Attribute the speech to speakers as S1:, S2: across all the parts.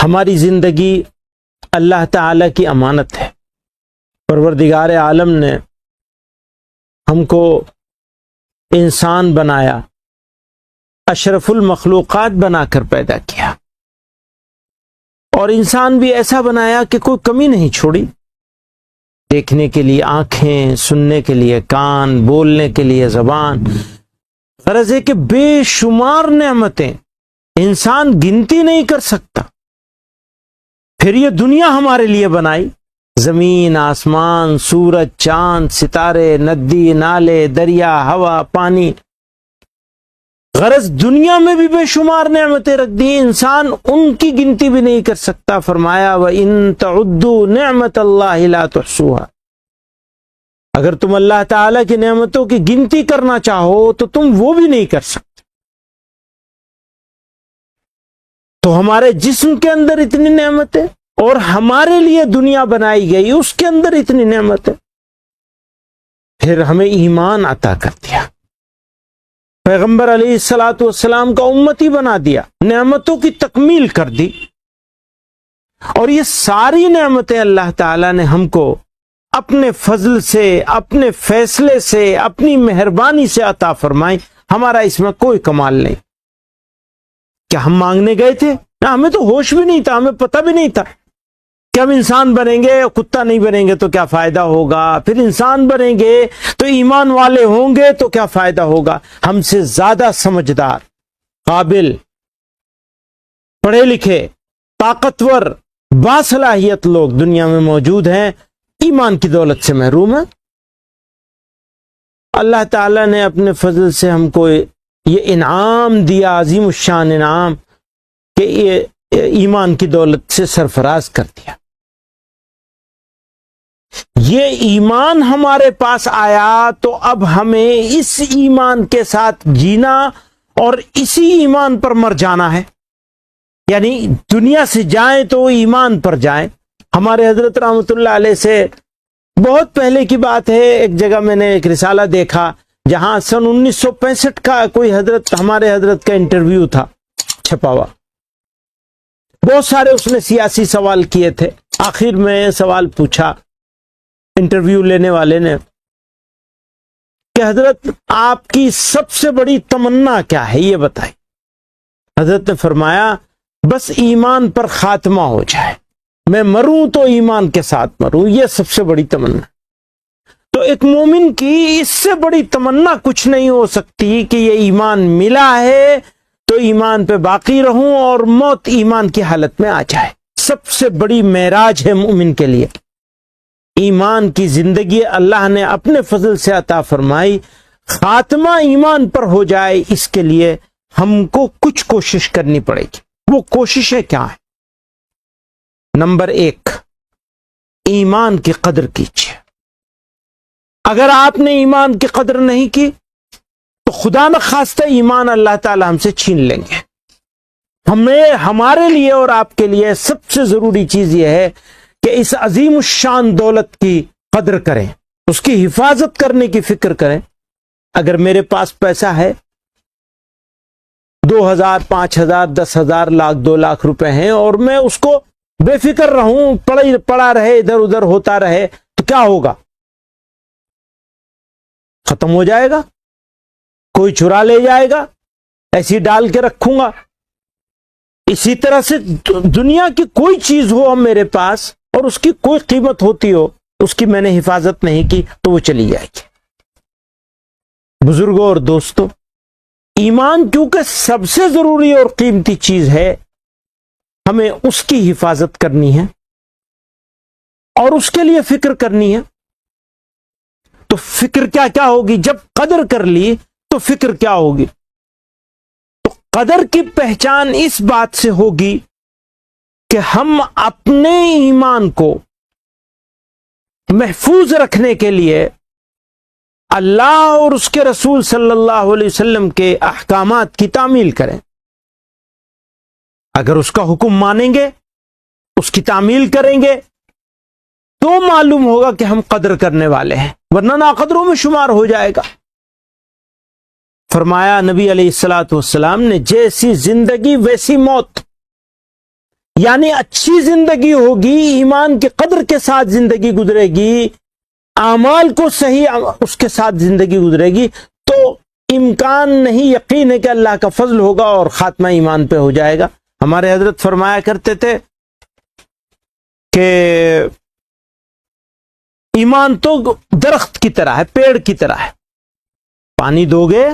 S1: ہماری زندگی اللہ تعالی کی امانت ہے۔ پروردگار عالم نے ہم کو انسان بنایا، اشرف المخلوقات بنا کر پیدا کیا، اور انسان بھی ایسا بنایا کہ کوئی کمی نہیں چھوڑی۔ دیکھنے کے لیے آنکھیں، سننے کے لیے کان، بولنے کے لیے زبان، غرض ہے کہ بے شمار نعمتیں انسان گنتی نہیں کر سکتا۔ پھر یہ دنیا ہمارے لیے بنائی، زمین، آسمان، سورج، چاند، ستارے، ندی، نالے، دریا، ہوا، پانی، غرض دنیا میں بھی بے شمار نعمتیں رکھ دی، انسان ان کی گنتی بھی نہیں کر سکتا۔ فرمایا وَإِن تَعُدُّوا نِعْمَةَ اللَّهِ لَا تُحْصُوهَا، اگر تم اللہ تعالی کی نعمتوں کی گنتی کرنا چاہو تو تم وہ بھی نہیں کر سکتے۔ تو ہمارے جسم کے اندر اتنی نعمتیں، اور ہمارے لیے دنیا بنائی گئی اس کے اندر اتنی نعمتیں، پھر ہمیں ایمان عطا کر دیا، پیغمبر علیہ الصلوۃ والسلام کا امتی بنا دیا، نعمتوں کی تکمیل کر دی، اور یہ ساری نعمتیں اللہ تعالی نے ہم کو اپنے فضل سے، اپنے فیصلے سے، اپنی مہربانی سے عطا فرمائی۔ ہمارا اس میں کوئی کمال نہیں۔ کیا ہم مانگنے گئے تھے؟ نہ، ہمیں تو ہوش بھی نہیں تھا، ہمیں پتہ بھی نہیں تھا کہ ہم انسان بنیں گے، کتا نہیں بنیں گے تو کیا فائدہ ہوگا، پھر انسان بنیں گے تو ایمان والے ہوں گے تو کیا فائدہ ہوگا۔ ہم سے زیادہ سمجھدار، قابل، پڑھے لکھے، طاقتور، باصلاحیت لوگ دنیا میں موجود ہیں، ایمان کی دولت سے محروم ہیں۔ اللہ تعالیٰ نے اپنے فضل سے ہم کو یہ انعام دیا، عظیم الشان انعام، کہ یہ ایمان کی دولت سے سرفراز کر دیا۔ یہ ایمان ہمارے پاس آیا تو اب ہمیں اس ایمان کے ساتھ جینا اور اسی ایمان پر مر جانا ہے، یعنی دنیا سے جائیں تو ایمان پر جائیں۔ ہمارے حضرت رحمۃ اللہ علیہ سے بہت پہلے کی بات ہے، ایک جگہ میں نے ایک رسالہ دیکھا جہاں سن 1965 کا کوئی حضرت، ہمارے حضرت کا انٹرویو تھا چھپا ہوا، بہت سارے اس نے سیاسی سوال کیے تھے۔ آخر میں سوال پوچھا انٹرویو لینے والے نے کہ حضرت آپ کی سب سے بڑی تمنا کیا ہے، یہ بتائیں۔ حضرت نے فرمایا بس ایمان پر خاتمہ ہو جائے، میں مروں تو ایمان کے ساتھ مروں، یہ سب سے بڑی تمنا۔ تو ایک مومن کی اس سے بڑی تمنا کچھ نہیں ہو سکتی کہ یہ ایمان ملا ہے تو ایمان پہ باقی رہوں اور موت ایمان کی حالت میں آ جائے۔ سب سے بڑی معراج ہے مومن کے لیے، ایمان کی زندگی اللہ نے اپنے فضل سے عطا فرمائی، خاتمہ ایمان پر ہو جائے، اس کے لیے ہم کو کچھ کوشش کرنی پڑے گی۔ وہ کوششیں کیا ہیں؟ نمبر 1، ایمان کی قدر کیجیے۔ اگر آپ نے ایمان کی قدر نہیں کی تو خدا نخواستہ ایمان اللہ تعالی ہم سے چھین لیں گے۔ ہمارے لیے اور آپ کے لیے سب سے ضروری چیز یہ ہے کہ اس عظیم الشان دولت کی قدر کریں، اس کی حفاظت کرنے کی فکر کریں۔ اگر میرے پاس پیسہ ہے، 2000، 5000، 10,000، لاکھ، 2 لاکھ روپے ہیں، اور میں اس کو بے فکر رہوں، پڑا رہے، ادھر ادھر ہوتا رہے، تو کیا ہوگا؟ ختم ہو جائے گا، کوئی چرا لے جائے گا، ایسی ڈال کے رکھوں گا۔ اسی طرح سے دنیا کی کوئی چیز ہو میرے پاس اور اس کی کوئی قیمت ہوتی ہو، اس کی میں نے حفاظت نہیں کی تو وہ چلی جائے گی۔ بزرگوں اور دوستوں، ایمان کیونکہ سب سے ضروری اور قیمتی چیز ہے، ہمیں اس کی حفاظت کرنی ہے اور اس کے لیے فکر کرنی ہے۔ تو فکر کیا کیا ہوگی؟ جب قدر کر لی تو فکر کیا ہوگی؟ تو قدر کی پہچان اس بات سے ہوگی کہ ہم اپنے ایمان کو محفوظ رکھنے کے لیے اللہ اور اس کے رسول صلی اللہ علیہ وسلم کے احکامات کی تعمیل کریں۔ اگر اس کا حکم مانیں گے، اس کی تعمیل کریں گے، تو معلوم ہوگا کہ ہم قدر کرنے والے ہیں، ورنہ ناقدروں میں شمار ہو جائے گا۔ فرمایا نبی علیہ الصلوۃ والسلام نے، جیسی زندگی ویسی موت، یعنی اچھی زندگی ہوگی، ایمان کی قدر کے ساتھ زندگی گزرے گی، اعمال کو صحیح اس کے ساتھ زندگی گزرے گی، تو امکان نہیں، یقین ہے کہ اللہ کا فضل ہوگا اور خاتمہ ایمان پہ ہو جائے گا۔ ہمارے حضرت فرمایا کرتے تھے کہ ایمان تو درخت کی طرح ہے، پیڑ کی طرح ہے، پانی دو گے،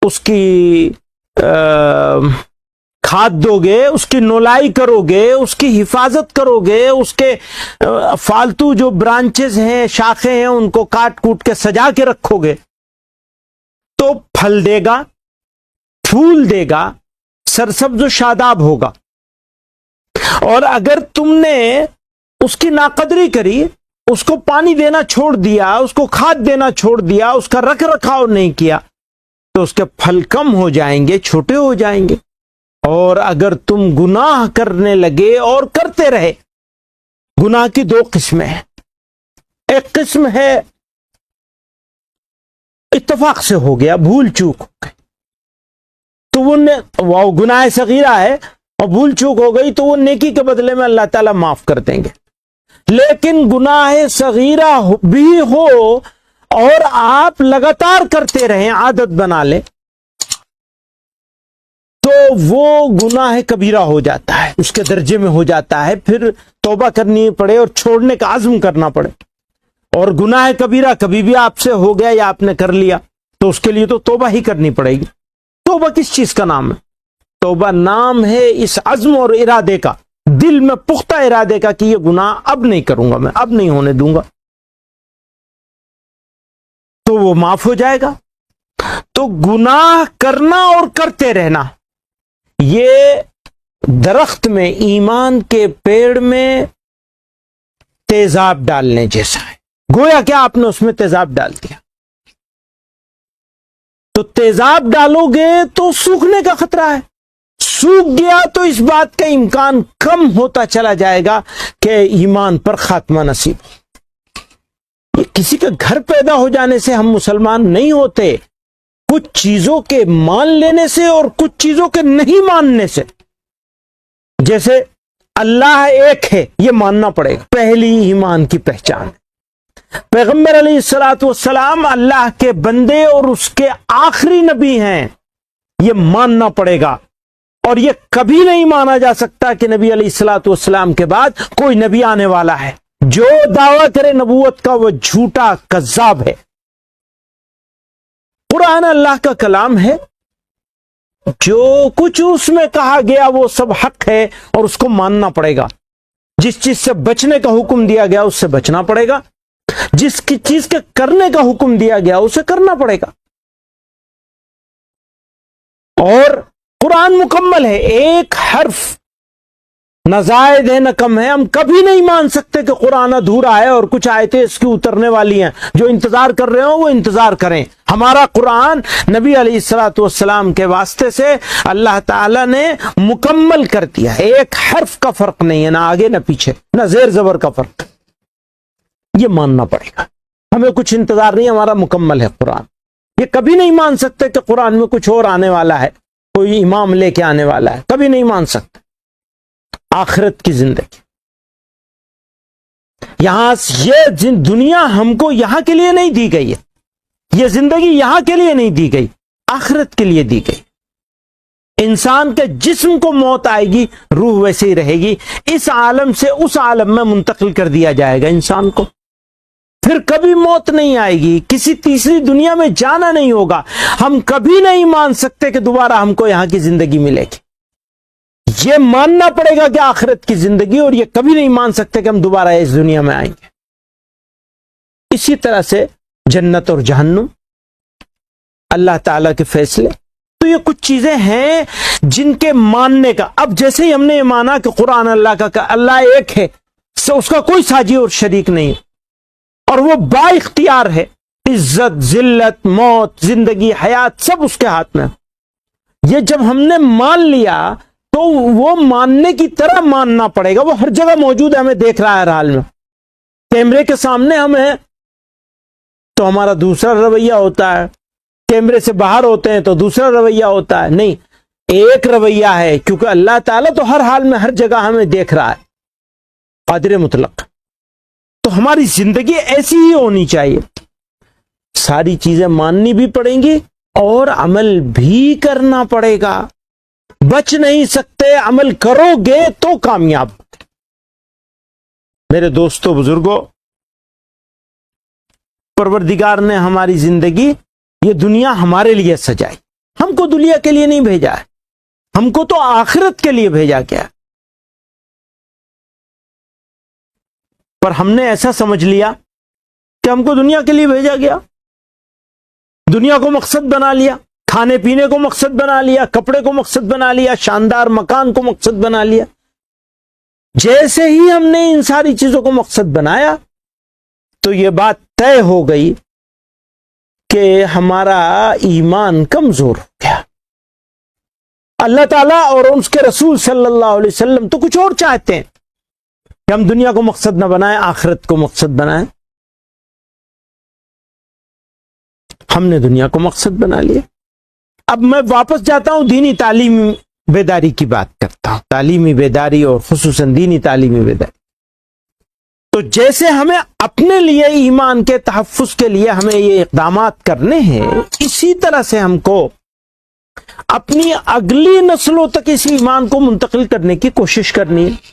S1: اس کی کھاد دو گے، اس کی نولائی کرو گے، اس کی حفاظت کرو گے، اس کے فالتو جو برانچز ہیں، شاخیں ہیں، ان کو کاٹ کوٹ کے سجا کے رکھو گے تو پھل دے گا، پھول دے گا، سرسبز و شاداب ہوگا۔ اور اگر تم نے اس کی ناقدری کری، اس کو پانی دینا چھوڑ دیا، اس کو کھاد دینا چھوڑ دیا، اس کا رکھ رکھاؤ نہیں کیا، تو اس کے پھل کم ہو جائیں گے، چھوٹے ہو جائیں گے۔ اور اگر تم گناہ کرنے لگے اور کرتے رہے، گناہ کی دو قسمیں ہیں، ایک قسم ہے اتفاق سے ہو گیا، بھول چوک ہو گئی، تو وہ گناہ صغیرہ ہے اور بھول چوک ہو گئی تو وہ نیکی کے بدلے میں اللہ تعالیٰ معاف کر دیں گے۔ لیکن گناہ صغیرہ بھی ہو اور آپ لگاتار کرتے رہیں، عادت بنا لیں، تو وہ گناہ کبیرہ ہو جاتا ہے، اس کے درجے میں ہو جاتا ہے، پھر توبہ کرنی پڑے اور چھوڑنے کا عزم کرنا پڑے۔ اور گناہ کبیرہ کبھی بھی آپ سے ہو گیا یا آپ نے کر لیا تو اس کے لیے تو توبہ ہی کرنی پڑے گی۔ توبہ کس چیز کا نام ہے؟ توبہ نام ہے اس عزم اور ارادے کا، دل میں پختہ ارادے کا کہ یہ گناہ اب نہیں کروں گا، میں اب نہیں ہونے دوں گا، تو وہ معاف ہو جائے گا۔ تو گناہ کرنا اور کرتے رہنا یہ درخت میں، ایمان کے پیڑ میں تیزاب ڈالنے جیسا ہے، گویا کہ آپ نے اس میں تیزاب ڈال دیا۔ تو تیزاب ڈالو گے تو سوکھنے کا خطرہ ہے، سوکھ گیا تو اس بات کا امکان کم ہوتا چلا جائے گا کہ ایمان پر خاتمہ نصیب ہو۔ یہ کسی کے گھر پیدا ہو جانے سے ہم مسلمان نہیں ہوتے، کچھ چیزوں کے مان لینے سے اور کچھ چیزوں کے نہیں ماننے سے۔ جیسے اللہ ایک ہے، یہ ماننا پڑے گا، پہلی ایمان کی پہچان۔ پیغمبر علیہ الصلوۃ والسلام اللہ کے بندے اور اس کے آخری نبی ہیں، یہ ماننا پڑے گا۔ اور یہ کبھی نہیں مانا جا سکتا کہ نبی علیہ الصلوۃ والسلام کے بعد کوئی نبی آنے والا ہے۔ جو دعویٰ کرے نبوت کا وہ جھوٹا کذاب ہے۔ قرآن اللہ کا کلام ہے، جو کچھ اس میں کہا گیا وہ سب حق ہے اور اس کو ماننا پڑے گا۔ جس چیز سے بچنے کا حکم دیا گیا اس سے بچنا پڑے گا، جس کی چیز کے کرنے کا حکم دیا گیا اسے کرنا پڑے گا۔ اور قرآن مکمل ہے، ایک حرف نہ زائد ہے نہ کم ہے۔ ہم کبھی نہیں مان سکتے کہ قرآن ادھورا ہے اور کچھ آیتیں اس کی اترنے والی ہیں، جو انتظار کر رہے ہوں وہ انتظار کریں۔ ہمارا قرآن نبی علیہ الصلوۃ والسلام کے واسطے سے اللہ تعالیٰ نے مکمل کر دیا، ایک حرف کا فرق نہیں ہے، نہ آگے نہ پیچھے، نہ زیر زبر کا فرق۔ یہ ماننا پڑے گا، ہمیں کچھ انتظار نہیں، ہمارا مکمل ہے قرآن۔ یہ کبھی نہیں مان سکتے کہ قرآن میں کچھ اور آنے والا ہے، کوئی امام لے کے آنے والا ہے، کبھی نہیں مان سکتے۔ آخرت کی زندگی، یہاں یہ دنیا ہم کو یہاں کے لیے نہیں دی گئی ہے، یہ زندگی یہاں کے لیے نہیں دی گئی، آخرت کے لیے دی گئی۔ انسان کے جسم کو موت آئے گی، روح ویسے ہی رہے گی، اس عالم سے اس عالم میں منتقل کر دیا جائے گا انسان کو، پھر کبھی موت نہیں آئے گی، کسی تیسری دنیا میں جانا نہیں ہوگا۔ ہم کبھی نہیں مان سکتے کہ دوبارہ ہم کو یہاں کی زندگی ملے گی، یہ ماننا پڑے گا کہ آخرت کی زندگی، اور یہ کبھی نہیں مان سکتے کہ ہم دوبارہ اس دنیا میں آئیں گے۔ اسی طرح سے جنت اور جہنم، اللہ تعالیٰ کے فیصلے، تو یہ کچھ چیزیں ہیں جن کے ماننے کا، اب جیسے ہی ہم نے یہ مانا کہ قرآن اللہ کا اللہ ایک ہے، اس کا کوئی ساجی اور شریک نہیں، اور وہ با اختیار ہے، عزت، ذلت، موت، زندگی، حیات سب اس کے ہاتھ میں۔ یہ جب ہم نے مان لیا تو وہ ماننے کی طرح ماننا پڑے گا، وہ ہر جگہ موجود ہے، ہمیں دیکھ رہا ہے ہر حال میں، کیمرے کے سامنے ہم ہیں تو ہمارا دوسرا رویہ ہوتا ہے، کیمرے سے باہر ہوتے ہیں تو دوسرا رویہ ہوتا ہے۔ نہیں، ایک رویہ ہے، کیونکہ اللہ تعالیٰ تو ہر حال میں ہر جگہ ہمیں دیکھ رہا ہے، قادر مطلق، تو ہماری زندگی ایسی ہی ہونی چاہیے، ساری چیزیں ماننی بھی پڑیں گی اور عمل بھی کرنا پڑے گا، بچ نہیں سکتے، عمل کرو گے تو کامیاب۔ میرے دوستو بزرگوں، پروردگار نے ہماری زندگی، یہ دنیا ہمارے لیے سجائی، ہم کو دنیا کے لیے نہیں بھیجا ہے، ہم کو تو آخرت کے لیے بھیجا گیا، پر ہم نے ایسا سمجھ لیا کہ ہم کو دنیا کے لیے بھیجا گیا، دنیا کو مقصد بنا لیا، کھانے پینے کو مقصد بنا لیا، کپڑے کو مقصد بنا لیا، شاندار مکان کو مقصد بنا لیا۔ جیسے ہی ہم نے ان ساری چیزوں کو مقصد بنایا تو یہ بات طے ہو گئی کہ ہمارا ایمان کمزور ہو گیا۔ اللہ تعالیٰ اور اس کے رسول صلی اللہ علیہ وسلم تو کچھ اور چاہتے ہیں کہ ہم دنیا کو مقصد نہ بنائیں، آخرت کو مقصد بنائیں، ہم نے دنیا کو مقصد بنا لیا۔ اب میں واپس جاتا ہوں، دینی تعلیم بیداری کی بات کرتا ہوں، تعلیمی بیداری اور خصوصاً دینی تعلیمی بیداری۔ تو جیسے ہمیں اپنے لیے ایمان کے تحفظ کے لیے ہمیں یہ اقدامات کرنے ہیں، اسی طرح سے ہم کو اپنی اگلی نسلوں تک اس ایمان کو منتقل کرنے کی کوشش کرنی ہے۔